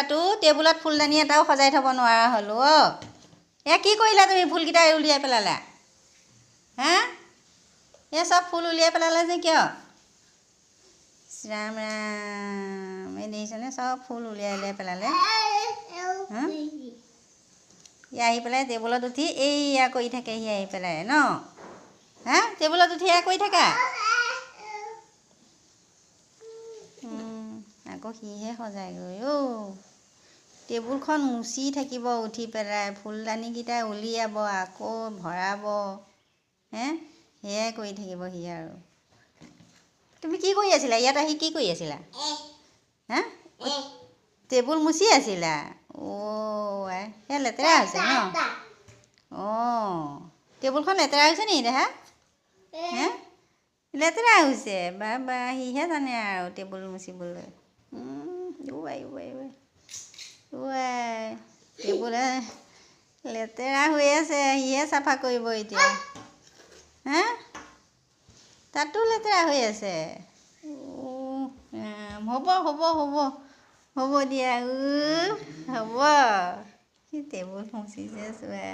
ল'ৰাটো টেবুলত ফুলদানি এটাও সজাই থ'ব নোৱাৰা হ'লো অ' এয়া কি কৰিলা তুমি ফুলকেইটা উলিয়াই পেলালা হা এয়া চব ফুল উলিয়াই পেলালা যে কিয় ৰাম ৰাম এই দেখিছেনে চব ফুল উলিয়াই পেলালে হা এয়া আহি পেলাই টেবুলত উঠি এইয়া কৰি থাকে সি আহি পেলাই ন হা টেবুলত উঠি এয়া কৰি থাকা আকৌ সিহে সজায়গৈ অ' টেবুলখন মুচি থাকিব উঠি পেলাই ফুলদানিকেইটা উলিয়াব আকৌ ভৰাব হে সেয়াই কৰি থাকিব সি আৰু তুমি কি কৰি আছিলা ইয়াত আহি কি কৰি আছিলা হা টেবুল মুচি আছিলা অ' সেয়া লেতেৰা হৈছে ন অঁ টেবুলখন লেতেৰা হৈছে নি দেহা হে লেতেৰা হৈছে বা সিহে জানে আৰু টেবুল মুচিবলৈ টেবুল লেতেৰা হৈ আছে সিহে চাফা কৰিব এতিয়া হা তাতো লেতেৰা হৈ আছে হ'ব দিয়া হ'ব টেবুল মুচিছে চোৱা